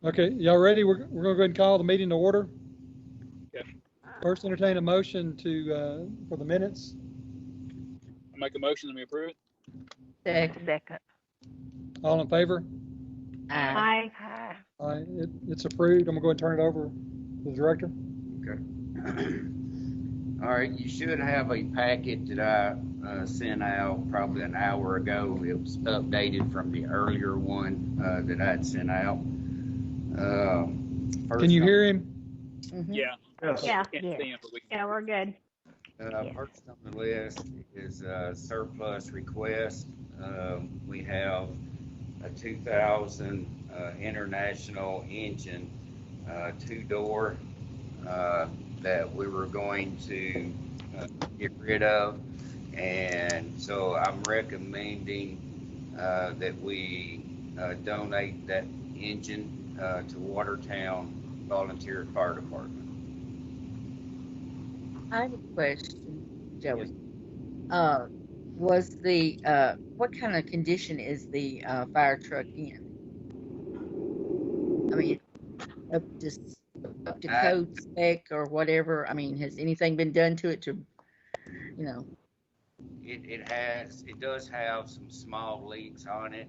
Okay, y'all ready? We're gonna go ahead and call the meeting to order. Okay. First, entertain a motion for the minutes. I make a motion that we approve it. Second. All in favor? Aye. Aye. It's approved. I'm gonna go ahead and turn it over to the director. Okay. All right, you should have a packet that I sent out probably an hour ago. It was updated from the earlier one that I'd sent out. Can you hear him? Mhm. Yeah. Yes. Yeah. Can't see him, but we can. Yeah, we're good. First on the list is surplus request. We have a 2000 International engine, two-door, that we were going to get rid of. And so I'm recommending that we donate that engine to Watertown Volunteer Fire Department. I have a question, Joey. Was the what kind of condition is the fire truck in? I mean, up to code spec or whatever. I mean, has anything been done to it to, you know? It does have some small leaks on it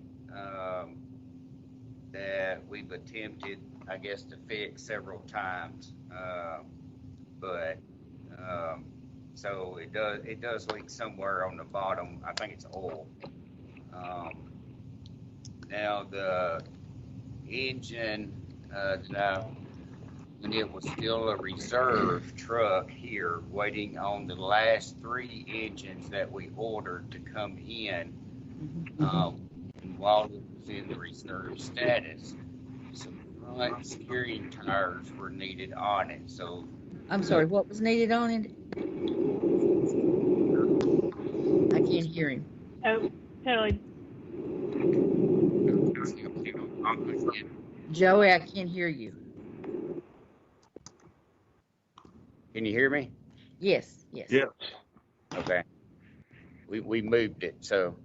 that we've attempted, I guess, to fix several times, but so it does leak somewhere on the bottom. I think it's oil. Now the engine when it was still a reserve truck here, waiting on the last 3 engines that we ordered to come in, and while it was in the reserve status, some front steering tires were needed on it. So I'm sorry, what was needed on it? I can't hear him. Oh, totally. Joey, I can't hear you. can you hear me? Yes. Yes. Okay. We moved it. So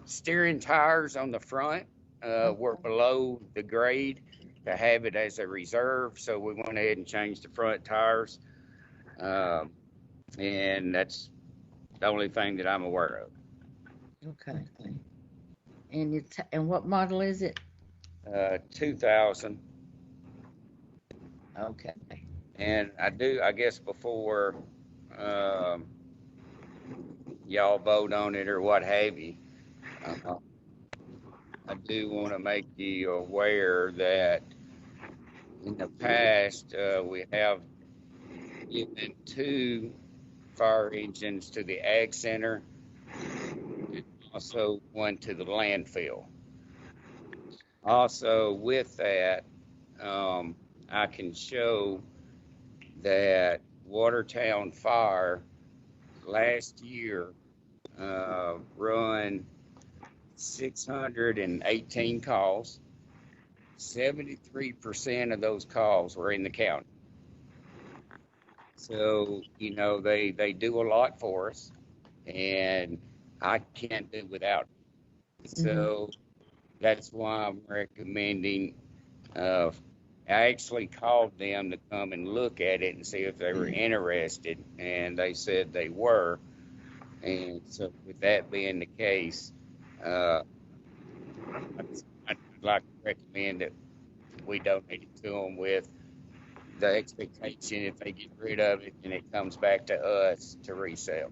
steering tires on the front were below the grade to have it as a reserve. So we went ahead and changed the front tires. And that's the only thing that I'm aware of. Okay. And what model is it? 2000. Okay. And I guess before y'all vote on it or what have you, I do want to make you aware that in the past we have given 2 fire engines to the Ag Center and also 1 to the landfill. Also with that, I can show that Watertown Fire last year run 618 calls. 73% of those calls were in the county. So, you know, they do a lot for us, and I can't do without it. So that's why I'm recommending, I actually called them to come and look at it and see if they were interested, and they said they were. And so with that being the case, I'd like to recommend that we donate it to them with the expectation if they get rid of it and it comes back to us to resell.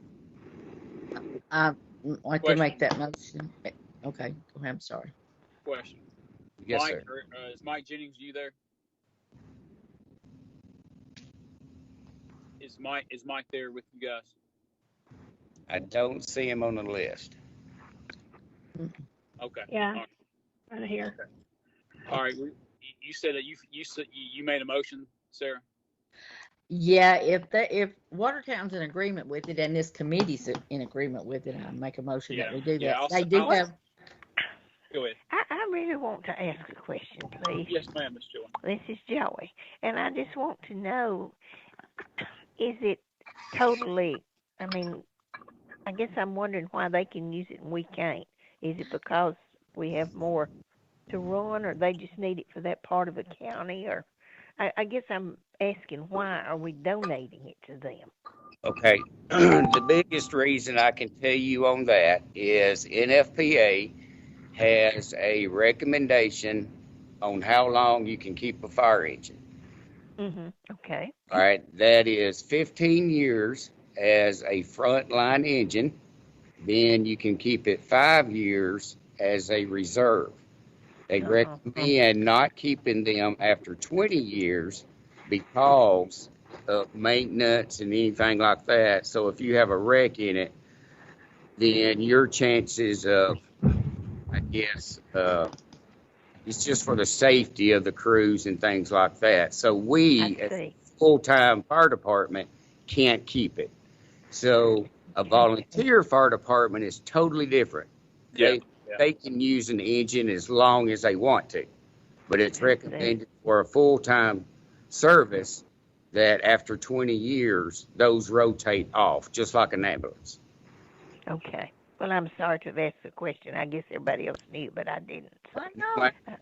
I want to make that motion. Okay, go ahead. I'm sorry. Question. Yes, Mike, sir. is Mike Jennings, you there? Is Mike there with you guys? I don't see him on the list. Okay. Yeah. All right. Right here. Okay. All right. You said that you made a motion, Sarah. Yeah, if Watertown's in agreement with it and this committee's in agreement with it, I make a motion that we do that. Yeah, They do have. Go ahead. I really want to ask a question, please. Yes, ma'am, Miss Joy. This is Joey, and I just want to know, is it totally, I mean, I guess I'm wondering why they can use it and we can't. Is it because we have more to run, or they just need it for that part of the county? Or I guess I'm asking, why are we donating it to them? Okay, the biggest reason I can tell you on that is NFPA has a recommendation on how long you can keep a fire engine. Okay. All right, that is 15 years as a frontline engine. Then you can keep it 5 years as a reserve. They recommend not keeping them after 20 years because of maintenance and anything like that. So if you have a wreck in it, then your chances of, I guess, it's just for the safety of the crews and things like that. So we, as a full-time fire department, can't keep it. So a volunteer fire department is totally different. They can use an engine as long as they want to, but it's recommended for a full-time service that after 20 years, those rotate off, just like an ambulance. Okay. Well, I'm sorry to have asked the question. I guess everybody else knew, but I didn't. So.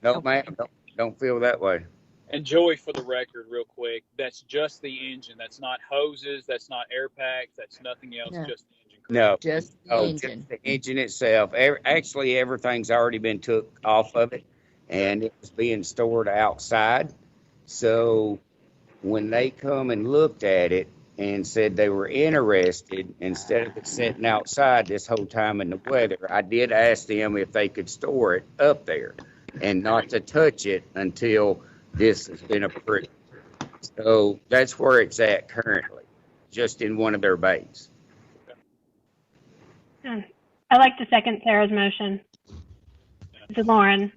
No, ma'am, don't feel that way. And Joey, for the record, real quick, that's just the engine. That's not hoses. That's not air packs. That's nothing else. No. Just the engine. No, Just the engine. just the engine itself. Actually, everything's already been took off of it, and it was being stored outside. So when they come and looked at it and said they were interested, instead of it sitting outside this whole time in the weather, I did ask them if they could store it up there and not to touch it until this has been approved. So that's where it's at currently, just in one of their bays. I'd like to second Sarah's motion. This is Lauren.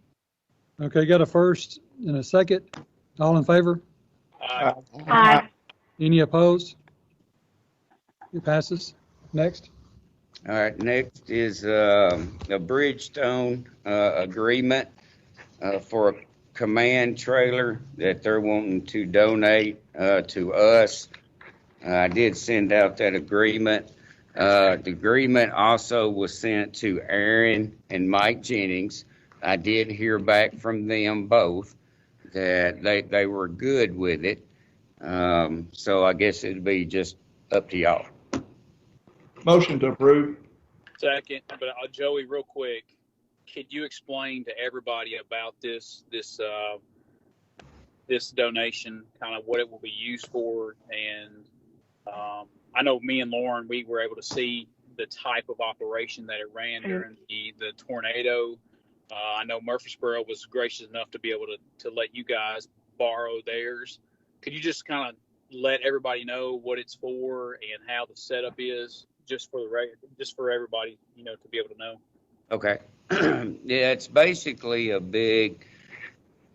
Okay, got a first and a second. All in favor? Aye. Any opposed? It passes. Next. All right, next is a Bridgestone agreement for a command trailer that they're wanting to donate to us. I did send out that agreement. The agreement also was sent to Aaron and Mike Jennings. I did hear back from them both that they were good with it. So I guess it'd be just up to y'all. Motion to approve. Second, but Joey, real quick, could you explain to everybody about this donation, kind of what it will be used for? And I know me and Lauren, we were able to see the type of operation that it ran during the tornado. I know Murfreesboro was gracious enough to be able to let you guys borrow theirs. Could you just kind of let everybody know what it's for and how the setup is, just for everybody, to be able to know? Okay. Yeah, it's basically a big,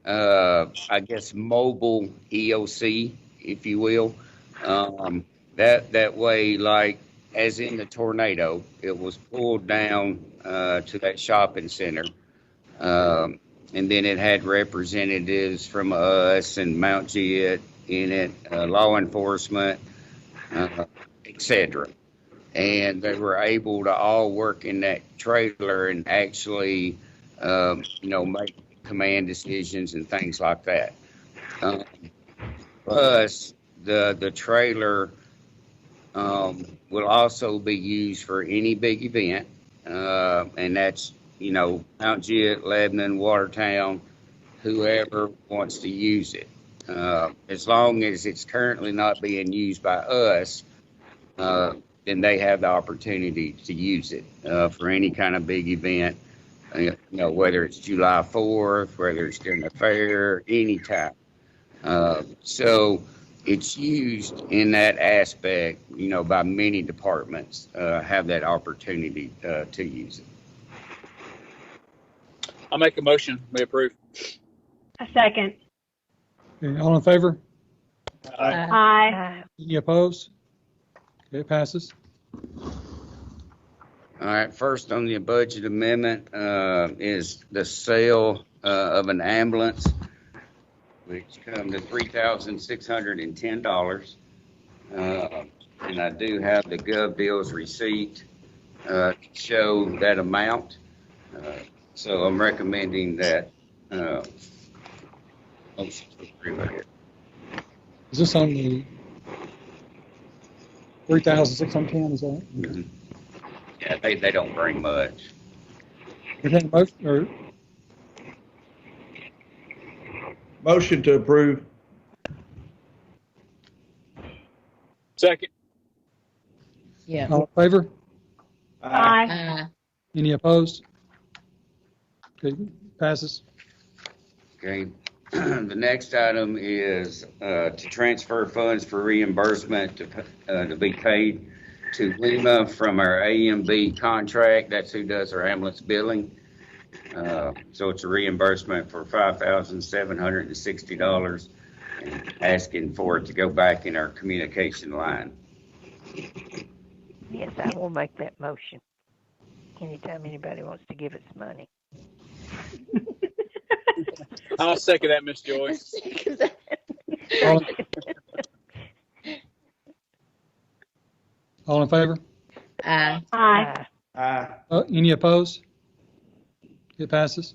I guess, mobile EOC, if you will. That way, like as in the tornado, it was pulled down to that shopping center. And then it had representatives from us and Mount Jet in it, law enforcement, etc. And they were able to all work in that trailer and actually, make command decisions and things like that. Plus, the trailer will also be used for any big event, and that's, Mount Jet, Lebanon, Watertown, whoever wants to use it. As long as it's currently not being used by us, then they have the opportunity to use it for any kind of big event, whether it's July 4th, whether it's during the fair, anytime. So it's used in that aspect, by many departments have that opportunity to use it. I'll make a motion. We approve. A second. Okay, all in favor? Aye. Any opposed? Okay, it passes. All right, first on the budget amendment is the sale of an ambulance, which comes to $3,610. And I do have the Gov Deals receipt to show that amount. So I'm recommending that Motion to approve it. Is this on the 3,610, is that? Mhm. Yeah, they don't bring much. Entertain a motion, or Motion to approve. Second. Yeah. all in favor? Aye. Any opposed? Okay, passes. Okay, the next item is to transfer funds for reimbursement to be paid to Lima from our AMB contract. That's who does our ambulance billing. So it's a reimbursement for $5,760, and asking for it to go back in our communication line. Yes, I will make that motion. Anytime anybody wants to give us money. I'll second that, Miss Joy. All, all in favor? Aye. Aye. Aye. Any opposed? It passes.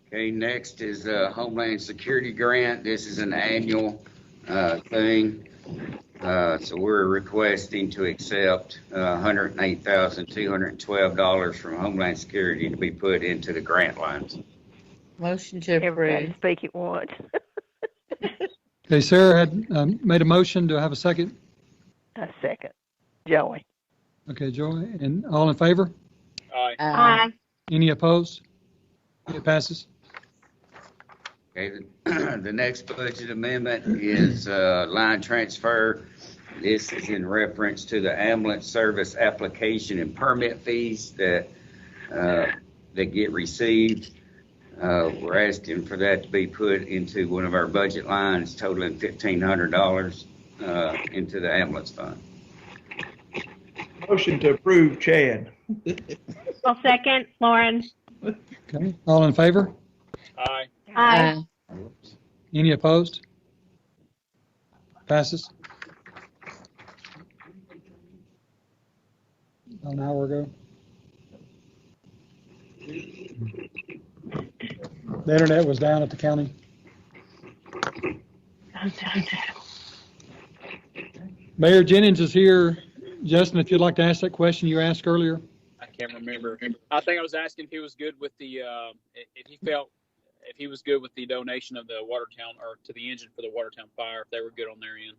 Okay, next is Homeland Security Grant. This is an annual thing. So we're requesting to accept $108,212 from Homeland Security to be put into the grant lines. Motion to Everybody approve. speak at once. Okay, Sarah had made a motion. Do I have a second? A second. Joey. Okay, Joy, and all in favor? Aye. Aye. Any opposed? It passes. Okay, the next budget amendment is line transfer. This is in reference to the ambulance service application and permit fees that get received. We're asking for that to be put into one of our budget lines, totaling $1,500 into the ambulance fund. Motion to approve, Chad. I'll second, Lauren. Okay, all in favor? Aye. Aye. Any opposed? Passes. About an hour ago. The internet was down at the county. Mayor Jennings is here. Justin, if you'd like to ask that question you asked earlier. I can't remember. I think I was asking if he was good with the if he was good with the donation of the Watertown, or to the engine for the Watertown fire, if they were good on their end.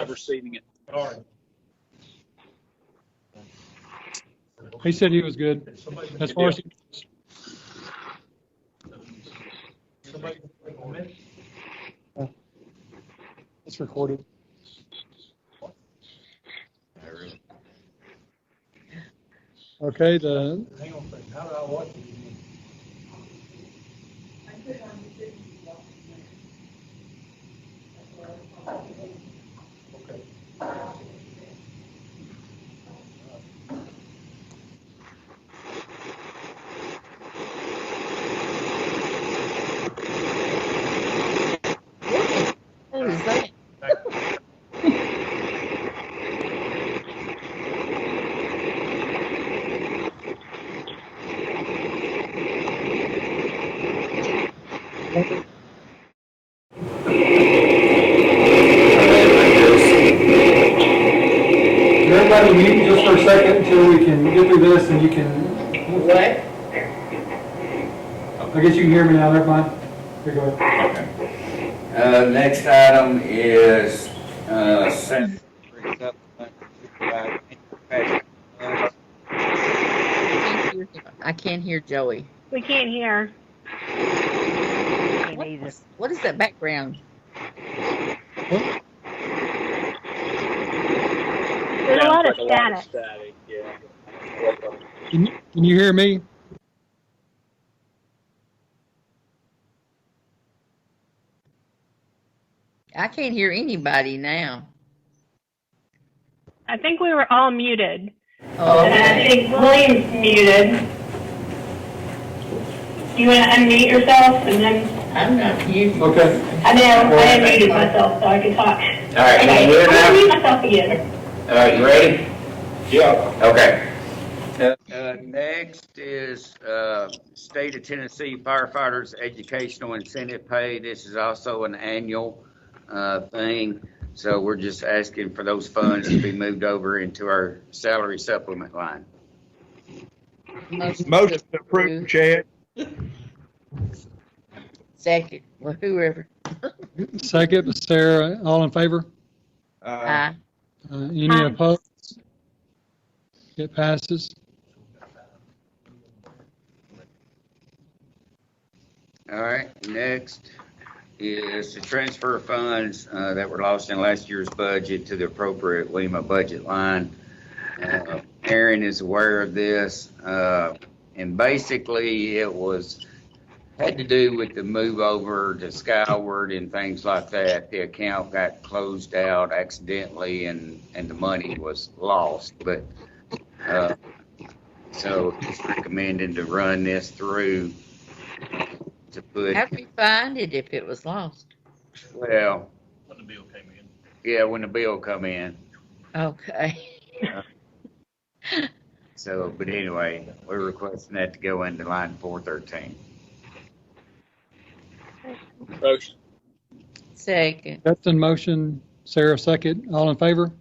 Of receiving it. He said he was good. As far as it's recorded. Okay, the Who is that? everybody mute just for a second until we can get through this and you can. What? I guess you can hear me now. Never mind. Here, go ahead. Next item is I can't hear Joey. We can't hear. Can't either. What is that background? There's a lot of Sounds like static. static, yeah. Can you hear me? I can't hear anybody now. I think we were all muted. Oh, And I think William's muted. Do you want to unmute yourself and then? I'm not muted. Okay. I know, I unmuted myself so I could talk. All right, Okay, you hear I'll now? unmute myself again. You ready? Yeah. Okay. Next is State of Tennessee Firefighters Educational Incentive Pay. This is also an annual thing. So we're just asking for those funds to be moved over into our salary supplement line. Motion to approve, Chad. Second, well, whoever. Second, Sarah, all in favor? Aye. Any Aye. opposed? It passes. All right, next is to transfer funds that were lost in last year's budget to the appropriate Lima budget line. Aaron is aware of this, and basically it had to do with the move over to Skyward and things like that. The account got closed out accidentally, and the money was lost. But so he's recommending to run this through to put. How'd we find it if it was lost? Well, When the bill came in. yeah, when the bill come in. Okay. So, but anyway, we're requesting that to go into line 413. Motion. Second. Justin motion, Sarah second, all in favor?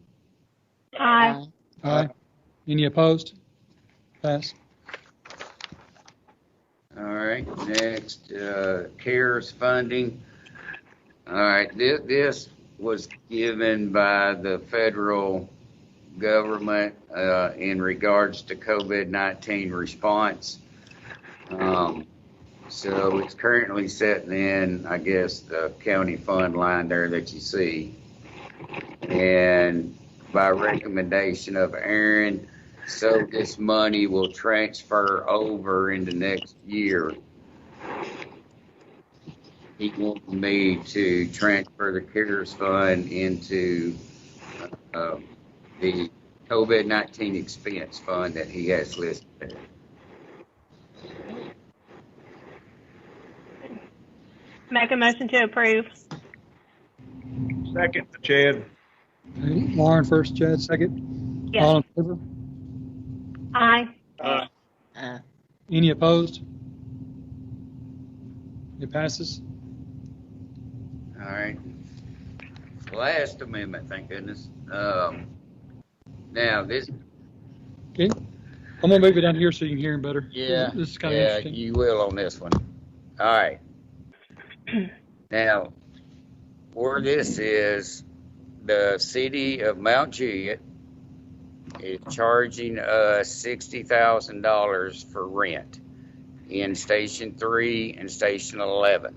Aye. Aye. Any opposed? Pass. All right, next, CARES funding. All right, this was given by the federal government in regards to COVID-19 response. So it's currently sitting in, I guess, the county fund line there that you see. And by recommendation of Aaron, so this money will transfer over in the next year. He wanted me to transfer the CARES fund into the COVID-19 expense fund that he has listed there. Make a motion to approve. Second, Chad. Okay, Lauren first, Chad second. Yes. All in favor? Aye. Any opposed? It passes. All right. Last amendment, thank goodness. Now this, Okay, I'm gonna move it down here so you can hear him better. yeah, This is kind of yeah, interesting. you will on this one. All right. Now, where this is, the city of Mount Juliet is charging us $60,000 for rent in Station 3 and Station 11.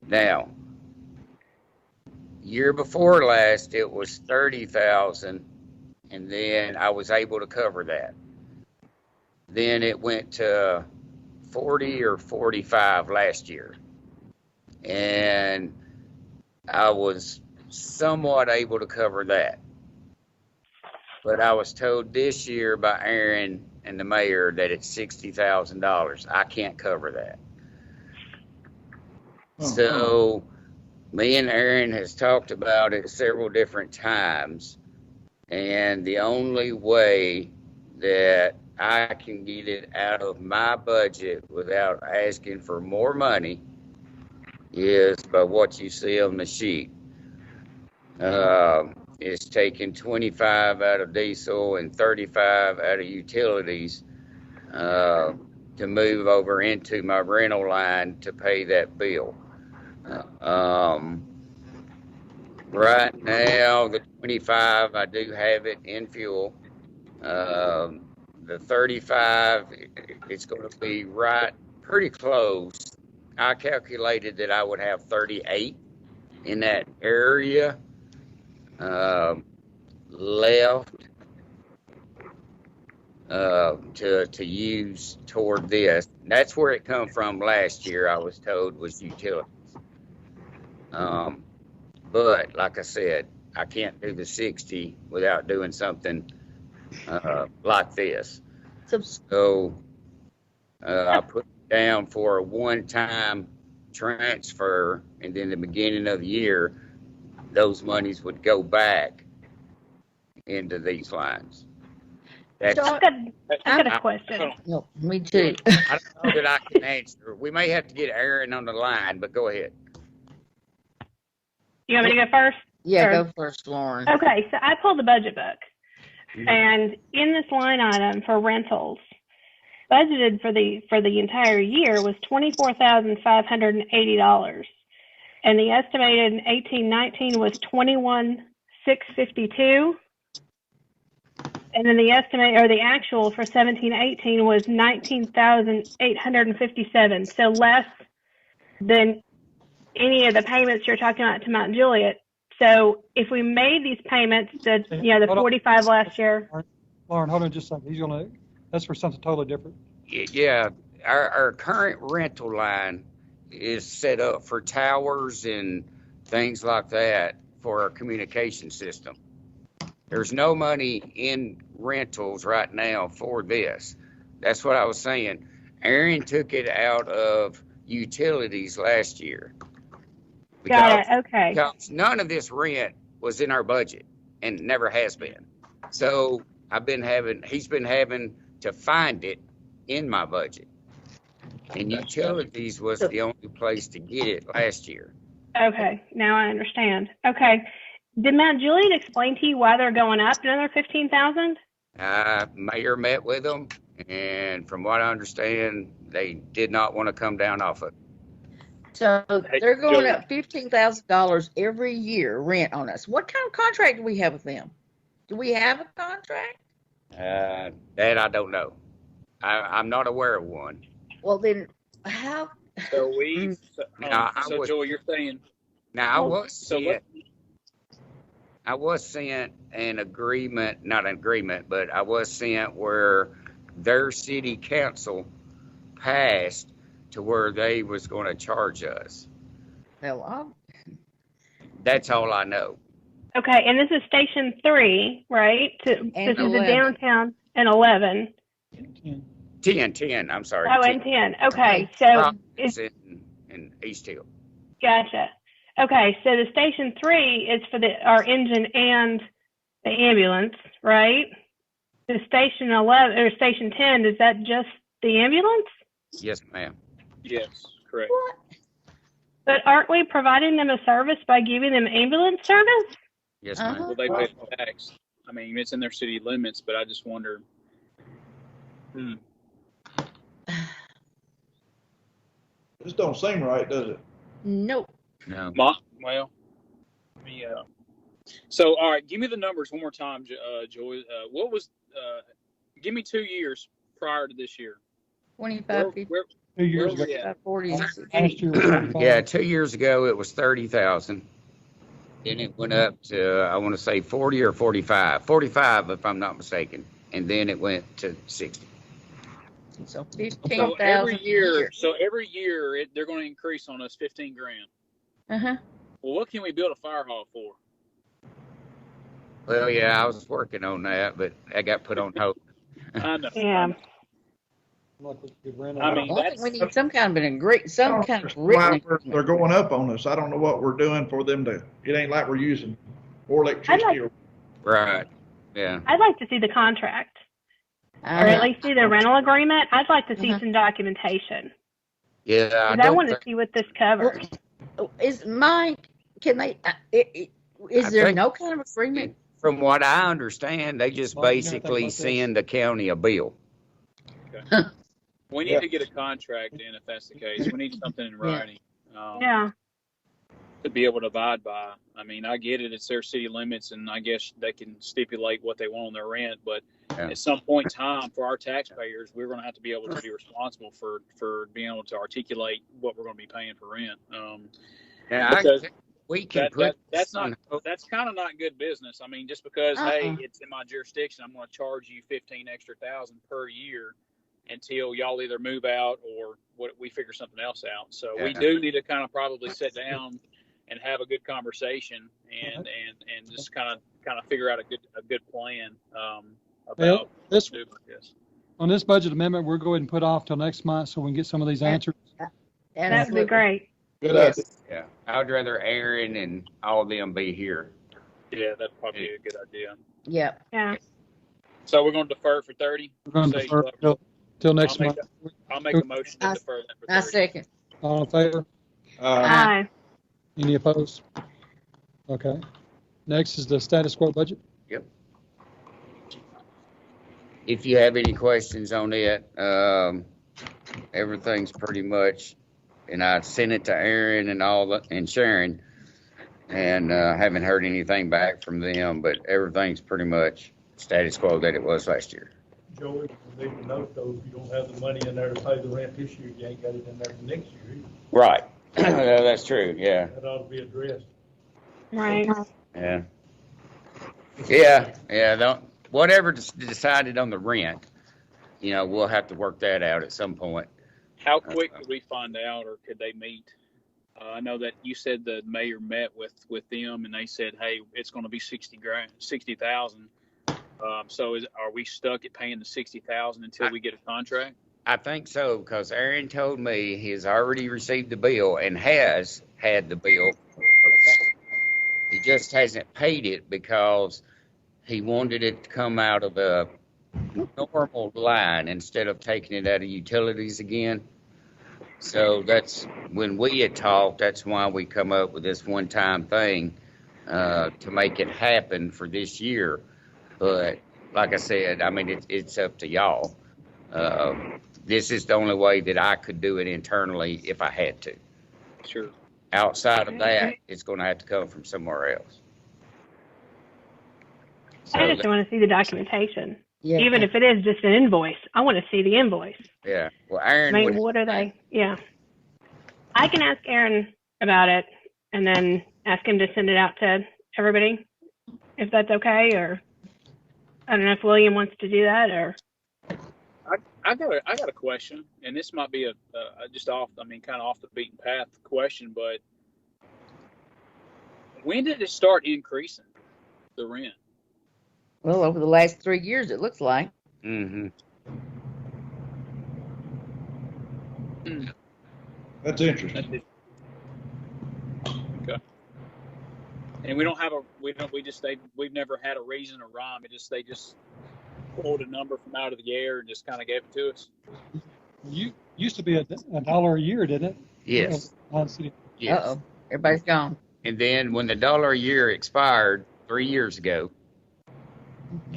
Now, year before last, it was $30,000, and then I was able to cover that. Then it went to 40 or 45 last year, and I was somewhat able to cover that. But I was told this year by Aaron and the mayor that it's $60,000. I can't cover that. So me and Aaron has talked about it several different times, and the only way that I can get it out of my budget without asking for more money is by what you see on the sheet. It's taking 25 out of diesel and 35 out of utilities to move over into my rental line to pay that bill. Right now, the 25, I do have it in fuel. The 35, it's going to be right pretty close. I calculated that I would have 38 in that area left to use toward this. That's where it come from last year, I was told, was utilities. But like I said, I can't do the 60 without doing something like this. So I put it down for a one-time transfer, and then the beginning of the year, those monies would go back into these lines. That's, So- I've got a question. No, me too. I don't know that I can answer. We may have to get Aaron on the line, but go ahead. You want me to go first? Yeah, Or- go first, Lauren. Okay, so I pulled the budget book, Mhm. and in this line item for rentals, budgeted for the entire year was $24,580, and the estimated in 18-19 was $21,652, and then the estimate or the actual for 17-18 was $19,857, so less than any of the payments you're talking about to Mount Juliet. So if we made these payments, the Hold on. 45 last year. Lauren, hold on just a second. That's for something totally different. Yeah, our current rental line is set up for towers and things like that for our communication system. There's no money in rentals right now for this. That's what I was saying. Aaron took it out of utilities last year. Got it. Okay. Because none of this rent was in our budget and never has been. So he's been having to find it in my budget. And utilities was the only place to get it last year. Okay. Now I understand. Okay. Did Mount Juliet explain to you why they're going up another 15,000? Mayor met with them, and from what I understand, they did not want to come down off of it. So they're going Julie. up $15,000 every year rent on us. What kind of contract do we have with them? Do we have a contract? That I don't know. I'm not aware of one. Well, then how? So Now, I was- Joel, you're saying, Now, I so was sent an agreement, not an agreement, but I was sent where their city council passed to where they was going to charge us. Well, That's all I know. Okay. And this is Station 3, right? This is the 11. downtown and 11. 10, I'm sorry. Oh, and 10. Okay. So It's in East Hill. gotcha. Okay. So the Station 3 is for our engine and the ambulance, right? The Station 11 or Station 10, is that just the ambulance? Yes, ma'am. yes, correct. what? But aren't we providing them a service by giving them ambulance service? Yes, Uh-huh. ma'am. Well, they pay the tax. I mean, it's in their city limits, but I just wonder. This don't seem right, does it? Nope. No. Well, so all right, give me the numbers one more time, Joy. What was? Give me 2 years prior to this year. 25, Where, 50, where, 2 years where ago. we at? 40, Last year was 45. Yeah, 2 years ago it was 30,000. Then it went up to I want to say 40 or 45. 45 if I'm not mistaken. And then it went to 60. So So 15,000 every a year, they're going to increase on us 15 grand. Uh-huh. Well, what can we build a fire hall for? Well, yeah, I was working on that, but I got put on hold. I know. Yeah. Like we could rent I it. mean, Well, I think we that's need some kind of some kind of Why written they're agreement. going up on us. I don't know what we're doing for them to, it ain't like we're using more electricity or. Right. Yeah. I'd like to see the contract, or Uh, at least see the rental agreement. I'd like to see Uh-huh. some documentation. Yeah. 'Cause I want to see what this covers. Is Mike? Can they? Is I there think- no kind of agreement? From what I understand, they just Well, you gotta think basically about this. send the county a bill. we need to get a contract in if that's the case. We need something in writing. Yeah. To be able to abide by. I mean, I get it; it's their city limits, and I guess they can stipulate what they want on their rent. But Yeah. at some point in time, for our taxpayers, we're going to have to be able to be responsible for being able to articulate what we're going to be paying for rent. Now, Because we can put that's this on not hold. that's kind of not good business. I mean, just because hey, it's in my jurisdiction, I'm going to charge you 15 extra thousand per year until y'all either move out or we figure something else out. So we Yeah. do need to kind of probably sit down and have a good conversation and just kind of figure out a good plan about Well, this, doing this. on this budget amendment, we're going to put off till next month so we can get some of these answers. That would be great. Good Yes. idea. Yeah. I'd rather Aaron and all of them be here. Yeah, that'd probably be a good idea. Yep. Yeah. So we're going to defer for 30? We're going to Say, defer till next I'll make month. I'll make a motion to defer that for 30. I second. All in favor? Aye. Any opposed? Okay. Next is the status quo budget. If you have any questions on it, everything's pretty much, and I sent it to Aaron and Sharon, and haven't heard anything back from them, but everything's pretty much status quo that it was last year. Joey, you need to note though, if you don't have the money in there to pay the rent this year, you ain't got it in there for next year either. Right. That's true, yeah. That ought to be addressed. Right. Yeah. Yeah, whatever decided on the rent, we'll have to work that out at some point. How quick could we find out, or could they meet? I know that you said the mayor met with them, and they said, "Hey, it's going to be 60,000." So are we stuck at paying the 60,000 until we get a contract? I think so, because Aaron told me he has already received the bill and has had the bill. He just hasn't paid it because he wanted it to come out of a normal line instead of taking it out of utilities again. So that's when we had talked, that's why we come up with this one-time thing to make it happen for this year. But like I said, I mean, it's up to y'all. This is the only way that I could do it internally if I had to. Sure. Outside of that, it's going to have to come from somewhere else. So I just want to see the documentation. Yeah. Even if it is just an invoice, I want to see the invoice. yeah. Well, I Aaron mean, would. what are they? Yeah. I can ask Aaron about it and then ask him to send it out to everybody, if that's okay, or I don't know if William wants to do that, or. I got a question, and this might be just kind of off the beaten path question, but when did it start increasing the rent? Well, over the last 3 years, it looks like. Mm-hmm. That's interesting. Okay. And we don't have we've never had a reason or rhyme. They just pulled a number from out of the air and just kind of gave it to us. You used to be $1 a year, didn't it? Yes. On city. Yes. Uh-oh. Everybody's gone. And then when the $1 a year expired 3 years ago,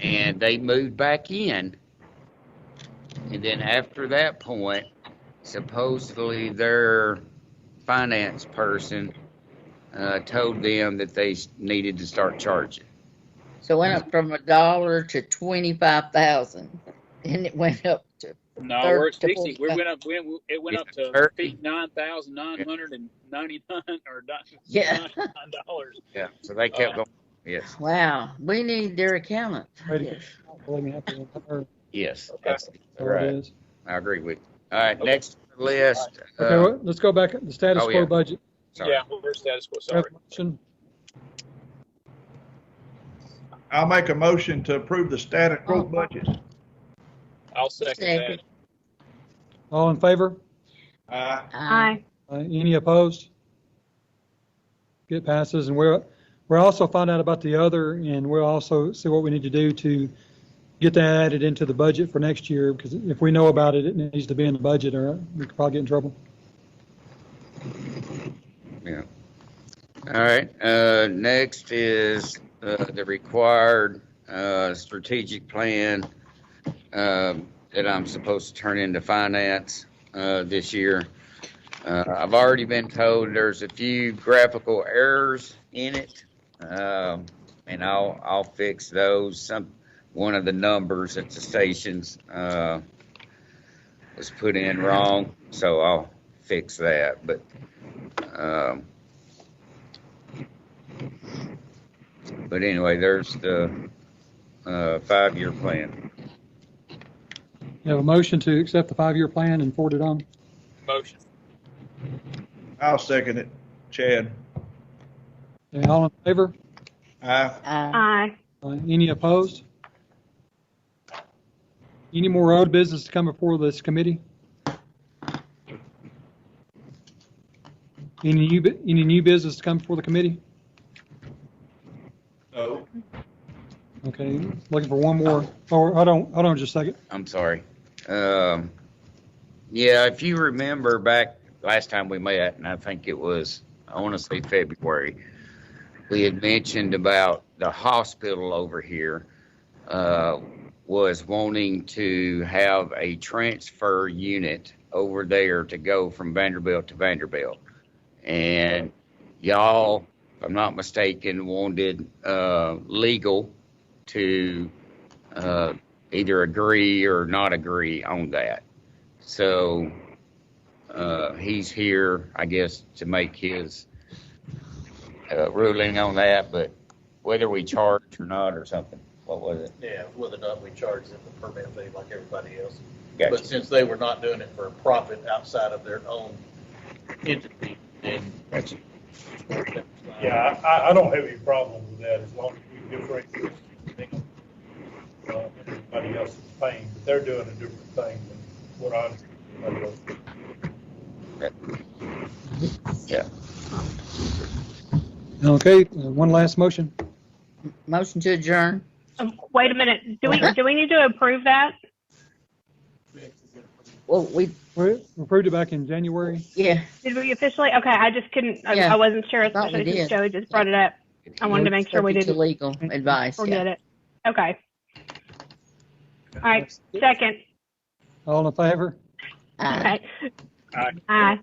and they moved back in, and then after that point, supposedly their finance person told them that they needed to start charging. So it went up from $1 to 25,000, and it went up to. No, 30 we're at to 60. It 45. went up to 30. $59,999 or Yeah. $99. Yeah. So they kept going. Yes. Wow, we need their accountant. Ready. Yes. Believe me, or Yes. Okay. That's so right. it is. I agree with you. All right. Next on the list. Okay, well, let's go back at the status oh, quo yeah. budget. Sorry. Yeah, we're status quo. Sorry. Motion. I'll make a motion to approve the status quo budget. I'll second that. All in favor? Aye. Any opposed? It passes, and we'll also find out about the other, and we'll also see what we need to do to get that added into the budget for next year, because if we know about it, it needs to be in the budget, or we could probably get in trouble. Yeah. All right. Next is the required strategic plan that I'm supposed to turn into finance this year. I've already been told there's a few graphical errors in it, and I'll fix those. One of the numbers at the stations was put in wrong, so I'll fix that. But anyway, there's the 5-year plan. You have a motion to accept the 5-year plan and forward it on? Motion. I'll second it. Chad. Okay, all in favor? Aye. Any opposed? Any more road business to come before this committee? Any new business to come before the committee? No. Okay, looking for one more. Oh, hold on just a second. I'm sorry. Yeah, if you remember back last time we met, and I think it was, I want to say February, we had mentioned about the hospital over here was wanting to have a transfer unit over there to go from Vanderbilt to Vanderbilt. And y'all, if I'm not mistaken, wanted legal to either agree or not agree on that. So he's here, I guess, to make his ruling on that, but whether we charge or not or something. What was it? Yeah, whether or not we charge them the permit fee like everybody else. Gotcha. But since they were not doing it for a profit outside of their own entity, then. Gotcha. Yeah, I don't have any problem with that as long as we differentiate everybody else is paying, but they're doing a different thing than what I'm. Yeah. Okay, one last motion. Motion to adjourn. Wait a minute. Do we need to approve that? Well, We approved it back in January. yeah, Did we officially? Okay, I just couldn't. Yeah, I wasn't sure, I thought we especially since did. Joey just brought it up. I wanted to make sure we subject to didn't legal advice, forget yeah. it. Okay. All right. Second. All in favor? Aye. Okay. Aye.